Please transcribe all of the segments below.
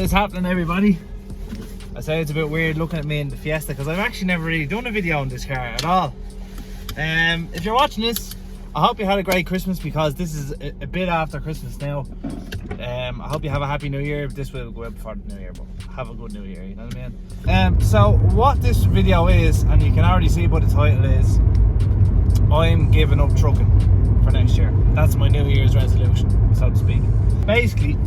What is happening, everybody? I say it's a bit weird looking at me in the Fiesta because I've actually never really done a video on this car at all. If you're watching this, I hope you had a great Christmas because this is a bit after Christmas now. I hope you have a happy new year. This will go out before the new year, but have a good new year, you know what I mean? So what this video is, and you can already see by the title, is I'm giving up trucking for next year. That's my New Year's resolution, so to speak. Basically,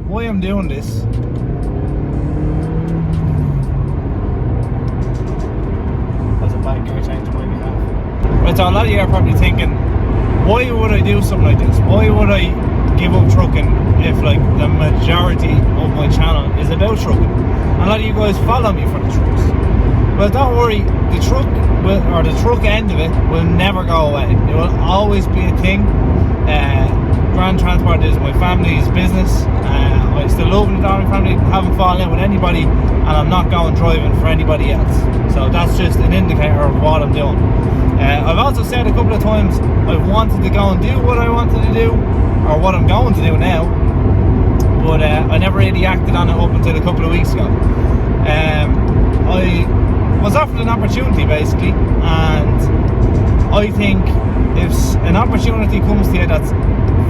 why I'm doing this, that's a bad gear change on my behalf. Right, so a lot of you are probably thinking, why would I do something like this? Why would I give up trucking if like the majority of my channel is about trucking? A lot of you guys follow me for the trucks. Well, don't worry, the truck or the truck end of it will never go away. It will always be a thing. Grand Transport is my family's business. I still love the Darling family, haven't fallen out with anybody, and I'm not going driving for anybody else. So that's just an indicator of what I'm doing. I've also said a couple of times I've wanted to go and do what I wanted to do, or what I'm going to do now, but I never really acted on it up until a couple of weeks ago. I was offered an opportunity basically, and I think if an opportunity comes to you that's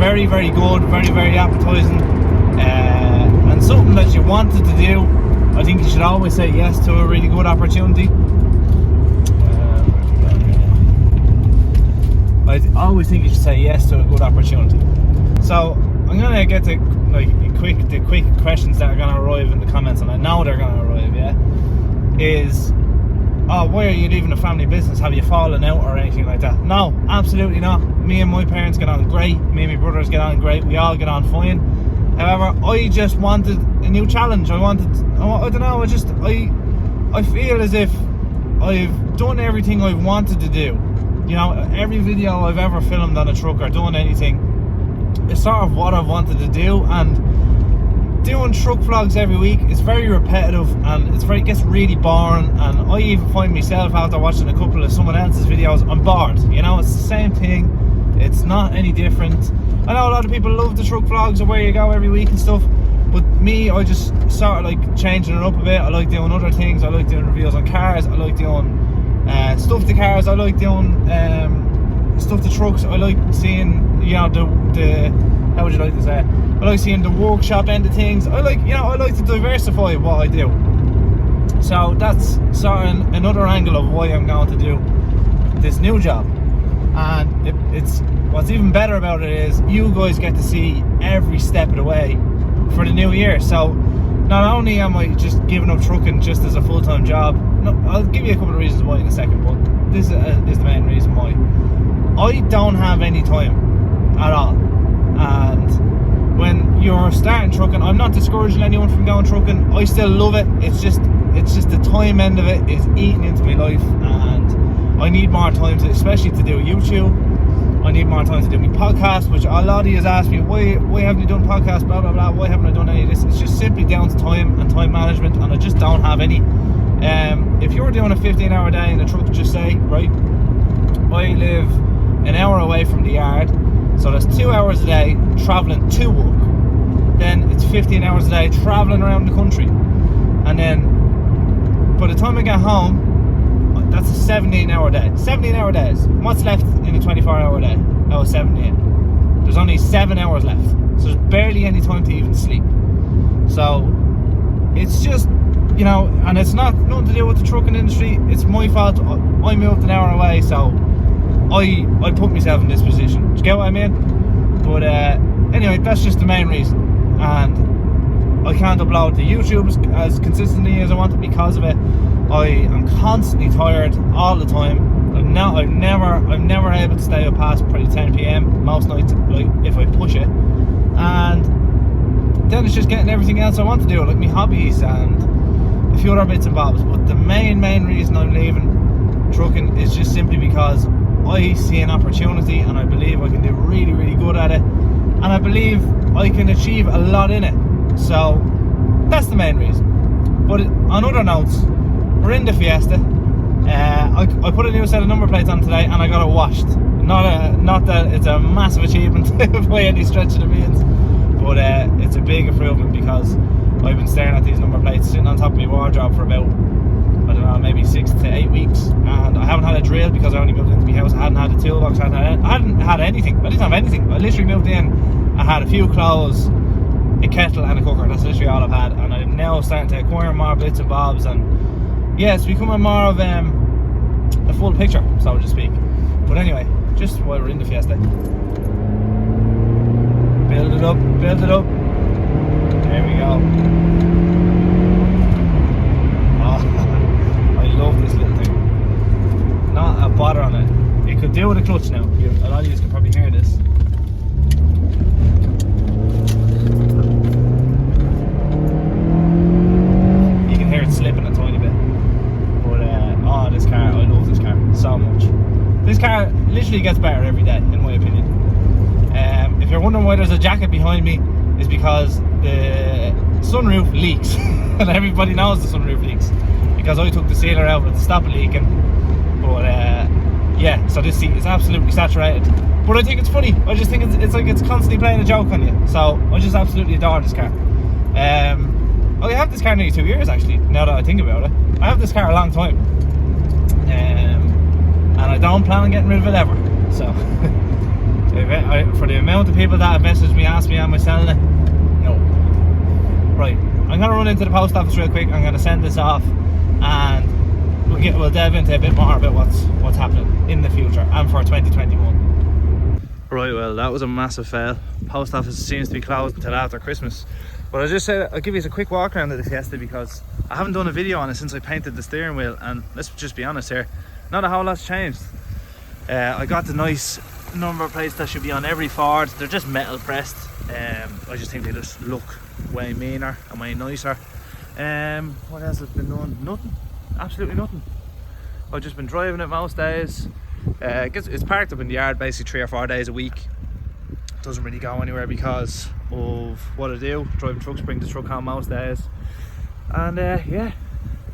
very, very good, very, very appetizing, and something that you wanted to do, I think you should always say yes to a really good opportunity. I always think you should say yes to a good opportunity. So I'm gonna get to like the quick questions that are gonna arrive in the comments, and I know they're gonna arrive. Yeah, is, oh, why are you leaving a family business? Have you fallen out or anything like that? No, absolutely not. Me and my parents get on great. Me and my brothers get on great. We all get on fine. However, I just wanted a new challenge. I don't know. I feel as if I've done everything I've wanted to do. You know, every video I've ever filmed on a truck or done anything, it's sort of what I've wanted to do, and doing truck vlogs every week is very repetitive and it gets really boring, and I even find myself after watching a couple of someone else's videos, I'm bored. You know, it's the same thing, it's not any different. I know a lot of people love the truck vlogs or where you go every week and stuff, but me, I just sort of like changing it up a bit. I like doing other things. I like doing reviews on cars, I like doing stuff to cars, I like doing stuff to trucks. I like seeing, you know, the how would you like to say it? I like seeing the workshop end of things. I like to diversify what I do. So that's sort of another angle of why I'm going to do this new job. And it's what's even better about it is you guys get to see every step of the way for the new year. So not only am I just giving up trucking just as a full-time job, no, I'll give you a couple of reasons why in a second, but this is the main reason why. I don't have any time at all, and when you're starting trucking, I'm not discouraging anyone from going trucking. I still love it. It's just the time end of it is eating into my life, and I need more time to, especially to do YouTube. I need more time to do my podcast, which a lot of you has asked me, why haven't you done podcasts, blah blah blah, why haven't I done any of this? It's just simply down to time and time management, and I just don't have any. If you're doing a 15-hour day in a truck, just say, right, I live an hour away from the yard, so that's 2 hours a day travelling to work. Then it's 15 hours a day travelling around the country, and then by the time I get home, that's a 17-hour day. 17-hour days. What's left in a 24-hour day? Oh, 17. There's only 7 hours left, so there's barely any time to even sleep. So it's just, you know, and it's nothing to do with the trucking industry. It's my fault. I moved an hour away, so I put myself in this position. Do you get what I mean? But anyway, that's just the main reason. And I can't upload to YouTube as consistently as I want to because of it. I am constantly tired all the time. I'm never able to stay up past probably 10 PM most nights, like if I push it. And then it's just getting everything else I want to do, like my hobbies and a few other bits and bobs. But the main reason I'm leaving trucking is just simply because I see an opportunity and I believe I can do really, really good at it, and I believe I can achieve a lot in it. So that's the main reason. But on other notes, we're in the Fiesta. I put a new set of number plates on today and I got it washed. Not that it's a massive achievement by any stretch of the means, but it's a big improvement because I've been staring at these number plates sitting on top of my wardrobe for about, I don't know, maybe 6 to 8 weeks, and I haven't had a drill because I only moved into my house. I hadn't had a toolbox, I hadn't had anything. I didn't have anything. I literally moved in, I had a few clothes, a kettle and a cooker. That's literally all I've had, and I'm now starting to acquire more bits and bobs, and yeah, it's becoming more of a full picture, so to speak. But anyway, just while we're in the Fiesta, build it up, build it up. There we go. Oh, I love this little thing. Not a bother on it. It could do with a clutch now. A lot of you can probably hear this. You can hear it slipping a tiny bit. But oh, this car, I love this car so much. This car literally gets better every day, in my opinion. If you're wondering why there's a jacket behind me, is because the sunroof leaks. And everybody knows the sunroof leaks because I took the sealer out to stop it leaking. But yeah, so this seat is absolutely saturated. But I think it's funny. I just think it's like it's constantly playing a joke on you. So I just absolutely adore this car. I have this car nearly 2 years actually, now that I think about it. I have this car a long time. And I don't plan on getting rid of it ever. So for the amount of people that have messaged me, asked me, am I selling it? No. Right, I'm going to run into the post office real quick. I'm going to send this off, and we'll delve into a bit more about what's happening in the future and for 2021. Right, well, that was a massive fail. Post office seems to be closed until after Christmas. But I just said I'll give you a quick walk around of the Fiesta because I haven't done a video on it since I painted the steering wheel, and let's just be honest here, not a whole lot's changed. I got the nice number plates that should be on every Ford. They're just metal pressed. I just think they just look way meaner and way nicer. What else has been done? Nothing, absolutely nothing. I've just been driving it most days. It's parked up in the yard basically 3 or 4 days a week. Doesn't really go anywhere because of what I do, driving trucks, bring the truck home most days. And yeah,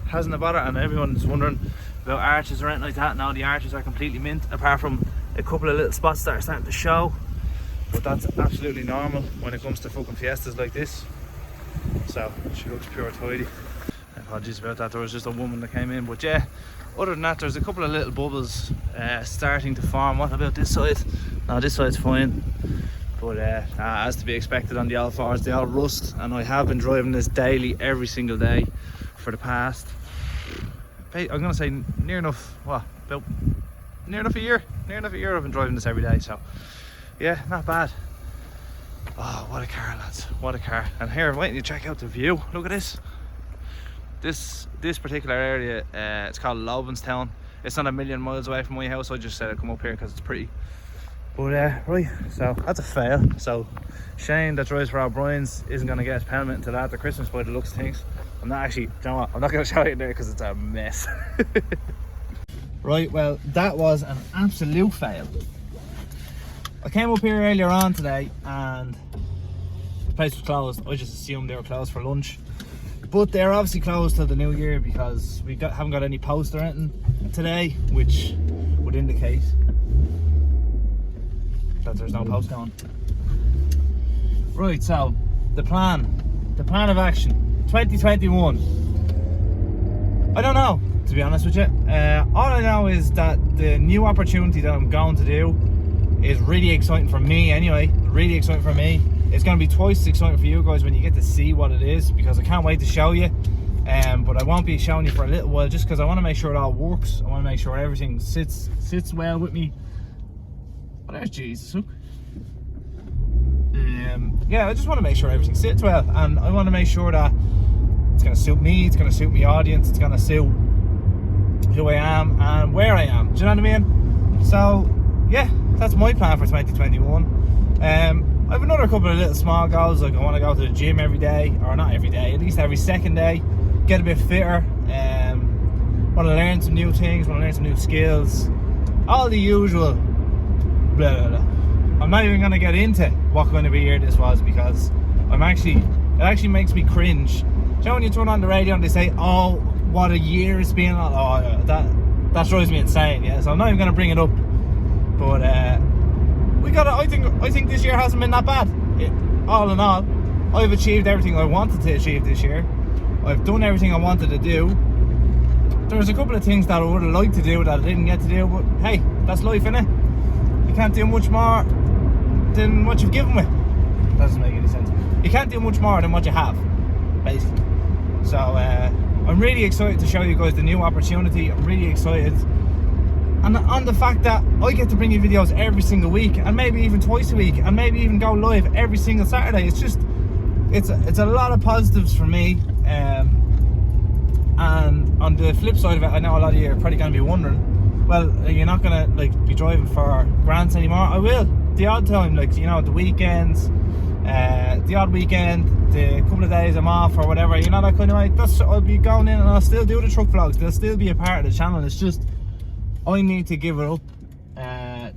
hasn't a bother. And everyone's wondering about arches or anything like that. Now the arches are completely mint, apart from a couple of little spots that are starting to show, but that's absolutely normal when it comes to fucking Fiestas like this. So she looks pure tidy. Apologies about that, there was just a woman that came in, but yeah, other than that there's a couple of little bubbles starting to form. What about this side? No, this side's fine, but as to be expected on the Alphas, they all rust, and I have been driving this daily every single day for the past, I'm gonna say near enough a year I've been driving this every day. So yeah, not bad. Oh, what a car, lads, what a car. And here I'm waiting to check out the view. Look at this particular area. It's called Lobenstown. It's not a million miles away from my house. I just said I'd come up here because it's pretty. But right, so that's a fail. So Shane that drives for O'Brien's isn't going to get his payment until after Christmas by the looks of things. I'm not actually, you know what, I'm not going to show you there because it's a mess. Right, well, that was an absolute fail. I came up here earlier on today and the place was closed. I just assumed they were closed for lunch, but they're obviously closed till the new year because we haven't got any post or anything today, which would indicate that there's no post going. Right, so the plan of action 2021, I don't know, to be honest with you. All I know is that the new opportunity that I'm going to do is really exciting for me anyway. Really exciting for me. It's going to be twice as exciting for you guys when you get to see what it is, because I can't wait to show you. But I won't be showing you for a little while just because I want to make sure it all works. I want to make sure everything sits well with me. Oh, there's Jesus, look. Yeah, I just want to make sure everything sits well, and I want to make sure that it's going to suit me, it's going to suit my audience, it's going to suit who I am and where I am. Do you know what I mean? So yeah, that's my plan for 2021. I have another couple of little small goals, like I want to go to the gym every day, or not every day, at least every second day, get a bit fitter. Want to learn some new things, want to learn some new skills, all the usual blah blah blah. I'm not even going to get into what kind of a year this was, because it actually makes me cringe. Do you know when you turn on the radio and they say, oh, what a year it's been? Oh, that drives me insane. Yeah, so I'm not even going to bring it up. But I think this year hasn't been that bad, all in all. I've achieved everything I wanted to achieve this year. I've done everything I wanted to do. There's a couple of things that I would have liked to do that I didn't get to do, but hey, that's life, innit? You can't do much more than what you've given with. That doesn't make any sense. You can't do much more than what you have, basically. So I'm really excited to show you guys the new opportunity. I'm really excited, and on the fact that I get to bring you videos every single week, and maybe even twice a week, and maybe even go live every single Saturday. It's just, it's a lot of positives for me. And on the flip side of it, I know a lot of you are probably going to be wondering, well, you're not going to like be driving for grants anymore. I will, the odd time, like, you know, the weekends, the odd weekend, the couple of days I'm off or whatever, you know, that kind of way. That's, I'll be going in and I'll still do the truck vlogs. They'll still be a part of the channel. It's just, I need to give it up,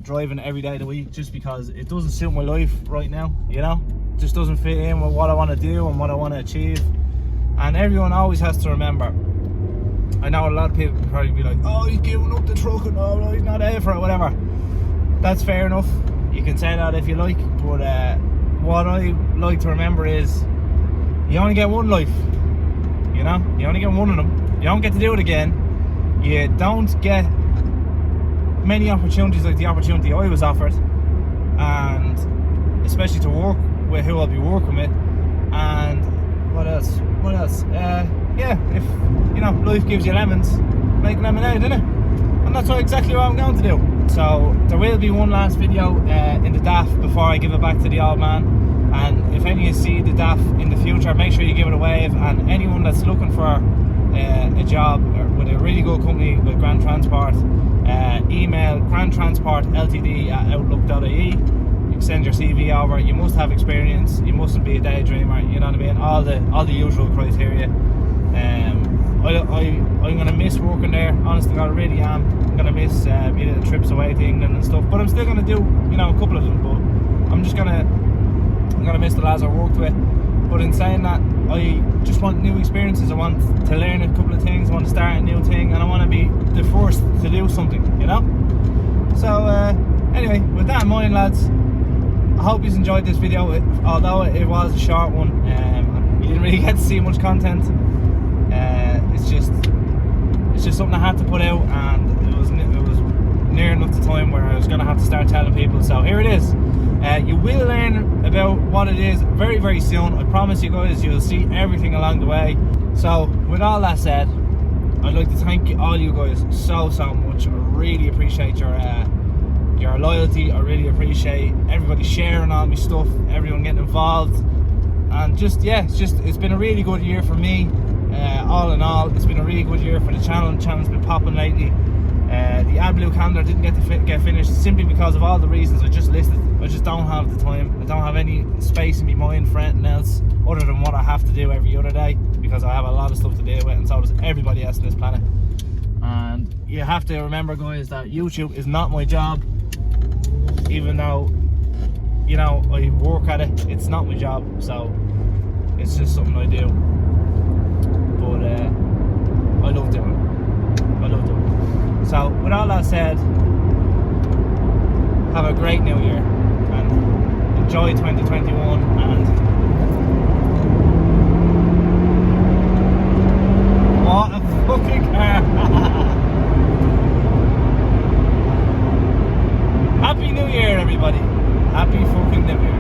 driving every day of the week, just because it doesn't suit my life right now, you know? It just doesn't fit in with what I want to do and what I want to achieve. And everyone always has to remember, I know a lot of people probably be like, oh, he's giving up the truck and oh, he's not there for it, whatever. That's fair enough. You can say that if you like, but what I like to remember is, you only get one life, you know? You only get one of them. You don't get to do it again. You don't get many opportunities like the opportunity I was offered, and especially to work with who I'll be working with. And what else? Yeah, if, you know, life gives you lemons, make lemonade, innit? And that's exactly what I'm going to do. So there will be one last video in the DAF before I give it back to the old man. And if any of you see the DAF in the future, make sure you give it a wave. And anyone that's looking for a job with a really good company like Grand Transport, email grandtransportltd@outlook.ie. You can send your CV over. You must have experience. You mustn't be a daydreamer. You know what I mean? All the usual criteria. I'm gonna miss working there. Honestly, I really am. I'm gonna miss my little trips away to England and stuff. But I'm still gonna do, you know, a couple of them. But I'm gonna miss the lads I worked with. But in saying that, I just want new experiences. I want to learn a couple of things. I want to start a new thing, and I want to be the first to do something, you know? So anyway, with that in mind, lads, I hope you enjoyed this video. Although it was a short one, you didn't really get to see much content. It's just something I had to put out, and it was near enough the time where I was going to have to start telling people. So here it is. You will learn about what it is very, very soon. I promise you guys, you'll see everything along the way. So with all that said, I'd like to thank all you guys so much. I really appreciate your loyalty. I really appreciate everybody sharing all my stuff, everyone getting involved, and just, yeah, it's been a really good year for me. All in all, it's been a really good year for the channel. The channel's been popping lately. The AdBlue calendar didn't get finished simply because of all the reasons I just listed. I just don't have the time. I don't have any space in my mind for anything else other than what I have to do every other day, because I have a lot of stuff to deal with, and so does everybody else on this planet. And you have to remember, guys, that YouTube is not my job. Even though, you know, I work at it, it's not my job. So it's just something I do. But I love doing it. I love doing it. So with all that said, have a great new year and enjoy 2021. And what a fucking car! Happy New Year, everybody. Happy